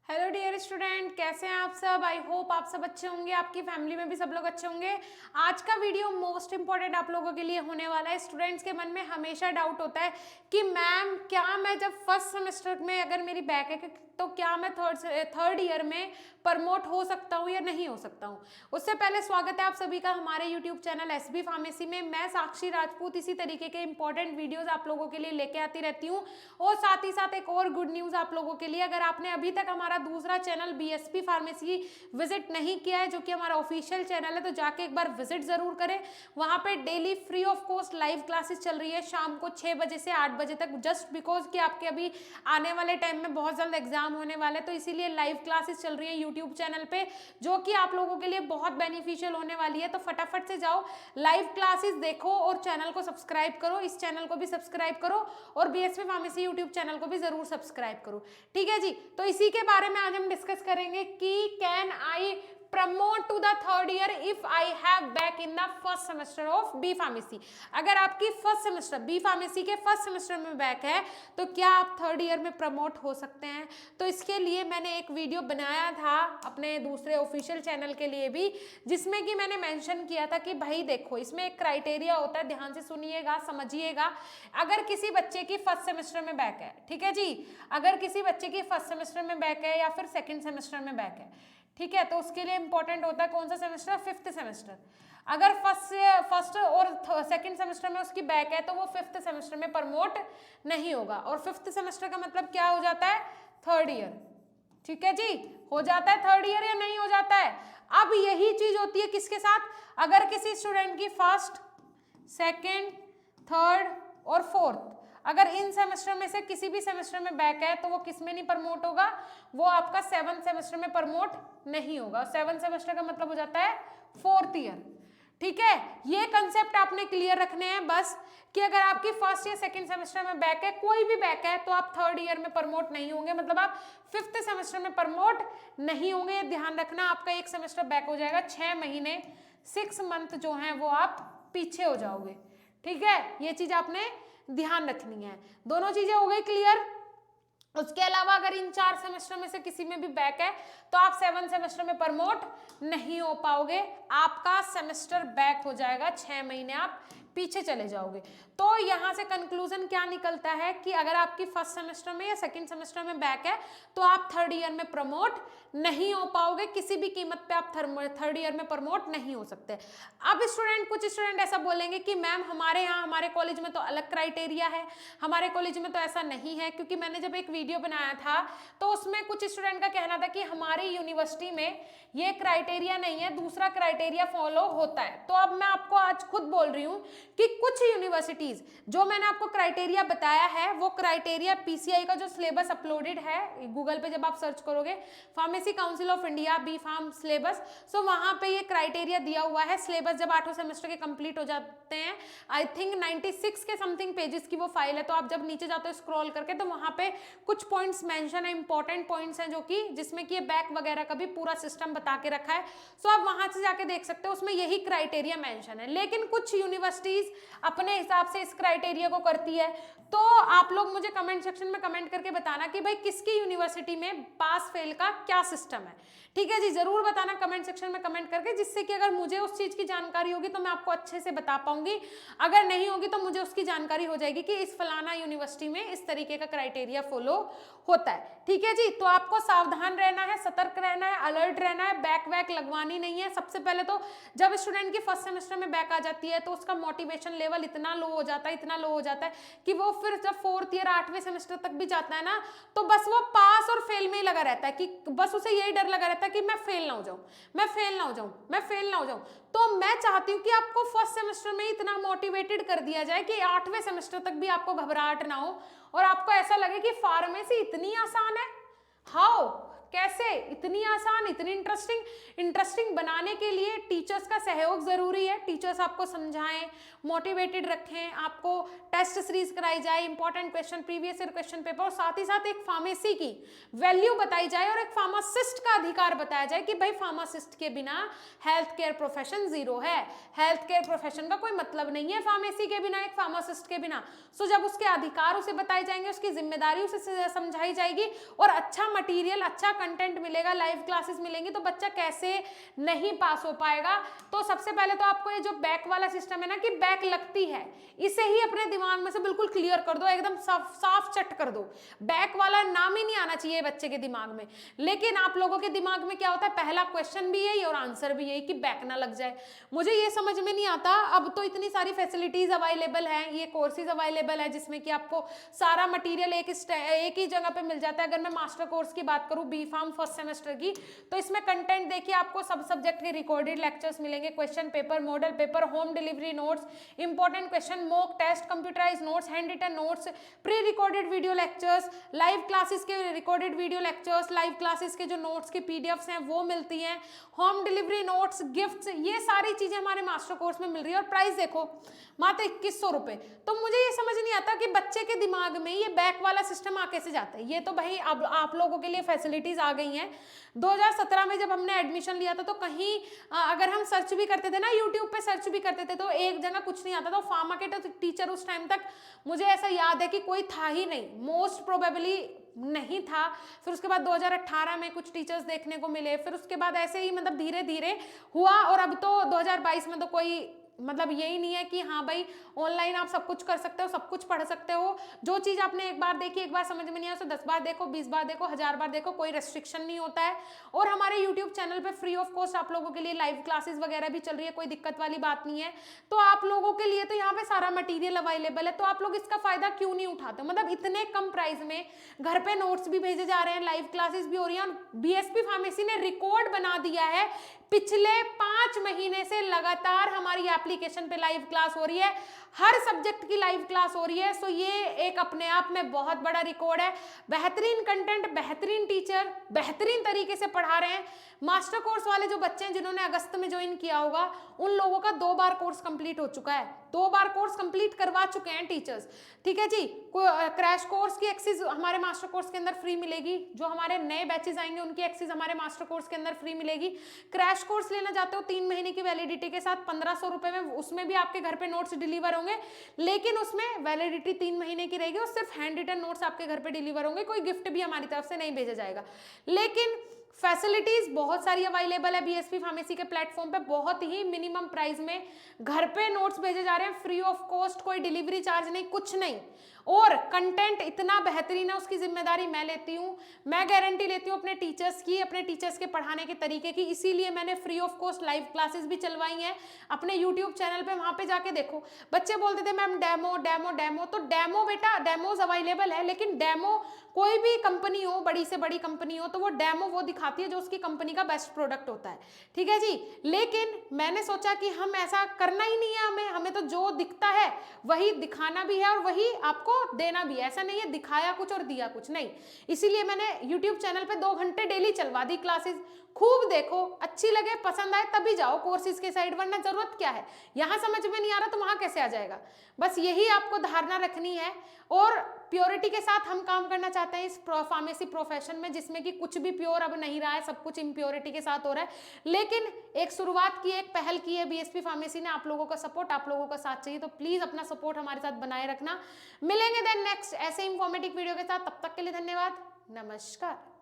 Hello dear student, कैसे हैं आप सब। आई होप आप सब अच्छे होंगे, आपकी फैमिली में भी सब लोग अच्छे होंगे। आज का वीडियो मोस्ट इंपॉर्टेंट आप लोगों के लिए होने वाला है। स्टूडेंट्स के मन में हमेशा डाउट होता है कि मैम क्या मैं जब फर्स्ट सेमेस्टर में अगर मेरी बैक है तो क्या मैं थर्ड ईयर में प्रमोट हो सकता हूँ या नहीं हो सकता हूँ। उससे पहले स्वागत है आप सभी का हमारे यूट्यूब चैनल एसबी फार्मेसी में। मैं साक्षी राजपूत इसी तरीके के इंपॉर्टेंट वीडियोज आप लोगों के लिए लेके आती रहती हूँ। और साथ ही साथ एक और गुड न्यूज आप लोगों के लिए, अगर आपने अभी तक हमारा दूसरा चैनल बीएसपी फार्मेसी विजिट नहीं किया है, जो कि हमारा ऑफिशियल चैनल है, तो जाके एक बार विजिट जरूर करें। वहां पे daily free of cost live classes चल रही है शाम को 6 बजे से 8 बजे तक, जस्ट बिकॉज कि आपके अभी आने वाले टाइम में बहुत जल्द एग्जाम होने वाले, तो इसीलिए लाइव क्लासेस चल रही है यूट्यूब चैनल पे, जो कि आप लोगों के लिए बहुत बेनिफिशियल होने वाली है। तो फटाफट से जाओ, लाइव क्लासेस देखो और चैनल को सब्सक्राइब करो। इस चैनल को भी सब्सक्राइब करो और बीएसपी फार्मेसी यूट्यूब चैनल को भी जरूर सब्सक्राइब करो। ठीक है जी, तो इसी के बारे में आज हम डिस्कस करेंगे कि can I promote to the third year if I have back in the first semester of B pharmacy। अगर आपकी फर्स्ट सेमेस्टर बी फार्मेसी के फर्स्ट सेमेस्टर में बैक है तो क्या आप थर्ड ईयर में प्रमोट हो सकते हैं। तो इसके लिए मैंने एक वीडियो बनाया था अपने दूसरे ऑफिशियल चैनल के लिए भी, जिसमें कि मैंने मेंशन किया था कि भाई देखो, इसमें एक क्राइटेरिया होता है, ध्यान से सुनिएगा समझिएगा। अगर किसी बच्चे की फर्स्ट सेमेस्टर में बैक है, ठीक है जी, अगर किसी बच्चे की फर्स्ट सेमेस्टर में बैक है या फिर सेकेंड सेमेस्टर में बैक है, ठीक है, तो उसके लिए इंपॉर्टेंट होता है कौन सा सेमेस्टर, फिफ्थ सेमेस्टर। अगर फर्स्ट और सेकंड सेमेस्टर में उसकी बैक है तो वो फिफ्थ सेमेस्टर में प्रमोट नहीं होगा। और फिफ्थ सेमेस्टर का मतलब क्या हो जाता है, थर्ड ईयर। ठीक है जी, हो जाता है थर्ड ईयर या नहीं हो जाता है। अब यही चीज होती है किसके साथ, अगर किसी स्टूडेंट की फर्स्ट, सेकेंड, थर्ड और फोर्थ, अगर इन सेमेस्टर में से किसी भी सेमेस्टर में बैक है तो वो किस में नहीं प्रमोट होगा, वो आपका 7th सेमेस्टर में प्रमोट नहीं होगा। 7th सेमेस्टर का मतलब हो जाता है फोर्थ ईयर। ठीक है, ये कंसेप्ट आपने क्लियर रखने हैं बस, कि अगर आपकी फर्स्ट या सेकंड सेमेस्टर में बैक है, कोई भी बैक है, तो आप थर्ड ईयर में प्रमोट नहीं होंगे, मतलब आप फिफ्थ सेमेस्टर में प्रमोट नहीं होंगे। ये ध्यान रखना, आपका एक सेमेस्टर बैक हो जाएगा, 6 महीने 6 मंथ जो है वो आप पीछे हो जाओगे। ठीक है, ये चीज आपने ध्यान रखनी है। दोनों चीजें हो गई क्लियर। उसके अलावा अगर इन 4 सेमेस्टर में से किसी में भी बैक है तो आप 7th सेमेस्टर में प्रमोट नहीं हो पाओगे, आपका सेमेस्टर बैक हो जाएगा, 6 महीने आप पीछे चले जाओगे। तो यहां से कंक्लूजन क्या निकलता है कि अगर आपकी फर्स्ट सेमेस्टर में या सेकंड सेमेस्टर में बैक है तो आप थर्ड ईयर में प्रमोट नहीं हो पाओगे, किसी भी कीमत पे आप थर्ड ईयर में प्रमोट नहीं हो सकते। अब कुछ स्टूडेंट ऐसा बोलेंगे कि मैम हमारे यहाँ, हमारे कॉलेज में तो अलग क्राइटेरिया है, हमारे कॉलेज में तो ऐसा नहीं है। क्योंकि मैंने जब एक वीडियो बनाया था तो उसमें कुछ स्टूडेंट का कहना था कि हमारी यूनिवर्सिटी में ये क्राइटेरिया नहीं है, दूसरा क्राइटेरिया फॉलो होता है। तो अब मैं आपको आज खुद बोल रही हूँ कि कुछ यूनिवर्सिटीज, जो मैंने आपको क्राइटेरिया बताया है, वो क्राइटेरिया पीसीआई का जो सिलेबस अपलोडेड है गूगल पे, जब आप सर्च करोगे pharmacy council of India B pharm syllabus, so वहां पे ये क्राइटेरिया दिया हुआ है। सिलेबस जब 8वें सेमेस्टर के कंप्लीट हो जाते हैं, आई थिंक 96 के समथिंग पेजेस की वो फाइल है, तो आप जब नीचे जाते हो स्क्रॉल करके तो वहां पे कुछ पॉइंट्स मेंशन है, इंपॉर्टेंट पॉइंट्स हैं, जो कि जिसमें कि ये बैक वगैरह का भी पूरा सिस्टम बता के रखा है। सो आप वहां से जाके देख सकते हो, उसमें यही क्राइटेरिया मेंशन है। लेकिन कुछ यूनिवर्सिटीज अपने हिसाब से इस क्राइटेरिया को करती है। तो आप लोग मुझे कमेंट सेक्शन में कमेंट करके बताना कि भाई किसकी यूनिवर्सिटी में पास फेल का क्या सिस्टम है। ठीक है जी, जरूर बताना कमेंट सेक्शन में कमेंट करके, जिससे कि अगर मुझे उस चीज की जानकारी होगी तो मैं आपको अच्छे से बता पाऊंगी, अगर नहीं होगी तो मुझे उसकी जानकारी हो जाएगी कि इस फलाना यूनिवर्सिटी में इस तरीके का क्राइटेरिया फॉलो होता है। ठीक है जी, तो आपको सावधान रहना है, सतर्क रहना है, अलर्ट रहना है, बैक वैक लगवानी नहीं है। सबसे पहले तो जब स्टूडेंट की फर्स्ट सेमेस्टर में बैक आ जाती है तो उसका मोटिवेशन लेवल इतना लो हो जाता है, इतना लो हो जाता है कि वो फिर जब फोर्थ ईयर 8वें सेमेस्टर तक भी जाता है ना, तो बस वो पास और फेल में ही लगा रहता है, कि बस उसे यही डर लगा रहता है कि मैं फेल ना हो जाऊं, मैं फेल ना हो जाऊं, मैं फेल ना हो जाऊं। तो मैं चाहती हूं कि आपको फर्स्ट सेमेस्टर में इतना मोटिवेटेड कर दिया जाए कि 8वें सेमेस्टर तक भी आपको घबराहट ना हो और आपको ऐसा लगे कि फार्मेसी इतनी आसान है। हाउ, कैसे इतनी आसान, इतनी इंटरेस्टिंग बनाने के लिए टीचर्स का सहयोग जरूरी है। टीचर्स आपको समझाएं, मोटिवेटेड रखें, आपको टेस्ट सीरीज कराई जाए, important question, previous year question paper, और साथ ही साथ एक फार्मेसी की वैल्यू बताई जाए और एक फार्मासिस्ट का अधिकार बताया जाए कि भाई फार्मासिस्ट के बिना हेल्थ केयर प्रोफेशन जीरो है, हेल्थ केयर प्रोफेशन का कोई मतलब नहीं है फार्मेसी के बिना, एक फार्मासिस्ट के बिना। सो जब उसके अधिकार उसे बताए जाएंगे, उसकी जिम्मेदारी उसे समझाई जाएगी और अच्छा मटीरियल, अच्छा कंटेंट मिलेगा, लाइव क्लासेस मिलेंगी, तो बच्चा कैसे नहीं पास हो पाएगा। तो सबसे पहले तो आपको ये जो बैक वाला सिस्टम है ना कि बैक लगती है, इसे ही अपने दिमाग में से बिल्कुल क्लियर कर दो, एकदम साफ साफ चट कर दो। बैक वाला नाम ही नहीं आना चाहिए बच्चे के दिमाग में। लेकिन आप लोगों के दिमाग में क्या होता है, पहला क्वेश्चन भी यही और आंसर भी यही कि बैक ना लग जाए। मुझे ये समझ में नहीं आता, अब तो इतनी सारी फैसिलिटीज अवेलेबल है, ये कोर्सेज अवेलेबल है जिसमें कि आपको सारा मटेरियल एक ही जगह पे मिल जाता है। अगर मैं मास्टर कोर्स की बात करूं बी फार्म फर्स्ट सेमेस्टर की, तो इसमें कंटेंट देखिए आपको सब सब्जेक्ट के रिकॉर्डेड लेक्चर्स मिलेंगे, question paper, model paper, home delivery notes, important question, mock test, computerised notes, hand written notes, pre recorded video lectures, live classes के recorded video lectures, live classes के जो notes की PDFs हैं वो मिलती हैं, home delivery notes, gifts, ये सारी चीजें हमारे मास्टर कोर्स में मिल रही है। और प्राइस देखो मात्र 2100 रुपए। तो मुझे ये समझ नहीं आता कि बच्चे के दिमाग में ये बैक वाला सिस्टम आ कैसे जाता है। ये तो भाई अब आप लोगों के लिए फैसिलिटीज आ गई हैं। 2017 में जब हमने एडमिशन लिया था तो कहीं अगर हम सर्च भी करते थे ना, यूट्यूब पे सर्च भी करते थे, तो एक जगह कुछ नहीं आता था। फार्मा के टीचर उस टाइम तक मुझे ऐसा याद है कि कोई था ही नहीं, मोस्ट प्रोबेबली नहीं था। फिर उसके बाद 2018 में कुछ टीचर्स देखने को मिले, फिर उसके बाद ऐसे ही मतलब धीरे धीरे हुआ। और अब तो 2022 में तो कोई मतलब यही नहीं है कि हाँ भाई ऑनलाइन आप सब कुछ कर सकते हो, सब कुछ पढ़ सकते हो। जो चीज आपने एक बार देखी, एक बार समझ में नहीं आया, उसे 10 बार देखो, 20 बार देखो, 1000 बार देखो, कोई रेस्ट्रिक्शन नहीं होता है। और हमारे यूट्यूब चैनल पे फ्री ऑफ कॉस्ट आप लोगों के लिए लाइव क्लासेस वगैरह भी चल रही है, कोई दिक्कत वाली बात नहीं है। तो आप लोगों के लिए तो यहाँ पे सारा मटीरियल अवेलेबल है, तो आप लोग इसका फायदा क्यों नहीं उठाते। मतलब इतने कम प्राइस में घर पे नोट्स भी भेजे जा रहे हैं, लाइव क्लासेस भी हो रही हैं। और बीएसपी फार्मेसी ने रिकॉर्ड बना दिया है, पिछले 5 महीने से लगातार हमारी एप्लीकेशन पे लाइव क्लास हो रही है, हर सब्जेक्ट की लाइव क्लास हो रही है। सो ये एक अपने आप में बहुत बड़ा रिकॉर्ड है। बेहतरीन कंटेंट, बेहतरीन टीचर, बेहतरीन तरीके से पढ़ा रहे हैं। मास्टर कोर्स वाले जो बच्चे हैं जिन्होंने अगस्त में ज्वाइन किया होगा, उन लोगों का 2 बार कोर्स कंप्लीट हो चुका है, 2 बार कोर्स कंप्लीट करवा चुके हैं टीचर्स। ठीक है जी। क्रैश कोर्स की एक्सेस हमारे मास्टर कोर्स के अंदर फ्री मिलेगी, जो हमारे नए बैचेस आएंगे उनकी एक्सेस हमारे मास्टर कोर्स के अंदर फ्री मिलेगी। क्रैश कोर्स लेना चाहते हो 3 महीने की वैलिडिटी के साथ 1500 रुपए में, उसमें भी आपके घर पे नोट्स डिलीवर होंगे, लेकिन उसमें वैलिडिटी 3 महीने की रहेगी और सिर्फ हैंड रिटन नोट्स आपके घर पे डिलीवर होंगे, कोई गिफ्ट भी हमारी तरफ से नहीं भेजा जाएगा। लेकिन फैसिलिटीज बहुत सारी अवेलेबल है बीएसपी फार्मेसी के प्लेटफॉर्म पे, बहुत ही मिनिमम प्राइस में घर पे नोट्स भेजे जा रहे हैं, फ्री ऑफ कॉस्ट, कोई डिलीवरी चार्ज नहीं, कुछ नहीं। और कंटेंट इतना बेहतरीन है, उसकी जिम्मेदारी मैं लेती हूँ, मैं गारंटी लेती हूँ अपने टीचर्स की, अपने टीचर्स के पढ़ाने के तरीके की। इसीलिए मैंने free of cost live classes भी चलवाई हैं अपने यूट्यूब चैनल पे, वहां पे जाके देखो। बच्चे बोलते थे मैम डेमो डेमो डेमो, तो डेमो बेटा डेमोज अवेलेबल है, लेकिन डेमो कोई भी कंपनी हो, बड़ी से बड़ी कंपनी हो, तो वो डेमो वो दिखाती है जो उसकी कंपनी का बेस्ट प्रोडक्ट होता है। ठीक है जी। लेकिन मैंने सोचा कि हम ऐसा करना ही नहीं है, हमें तो जो दिखता है वही दिखाना भी है और वही आपको देना भी है। ऐसा नहीं है दिखाया कुछ और दिया कुछ, नहीं। इसीलिए मैंने यूट्यूब चैनल पे 2 घंटे डेली चलवा दी क्लासेस। खूब देखो, अच्छी लगे, पसंद आए तभी जाओ कोर्सेज के साइड, वरना जरूरत क्या है। यहाँ समझ में नहीं आ रहा तो वहां कैसे आ जाएगा। बस यही आपको धारणा रखनी है। और प्योरिटी के साथ हम काम करना चाहते हैं इस फार्मेसी प्रोफेशन में, जिसमें कि कुछ भी प्योर अब नहीं रहा है, सब कुछ इम्प्योरिटी के साथ हो रहा है। लेकिन एक शुरुआत की, एक पहल की है बीएसपी फार्मेसी ने। आप लोगों का सपोर्ट, आप लोगों का साथ चाहिए, तो प्लीज अपना सपोर्ट हमारे साथ बनाए रखना। मिलेंगे देन नेक्स्ट ऐसे इंफॉर्मेटिव वीडियो के साथ, तब तक के लिए धन्यवाद, नमस्कार।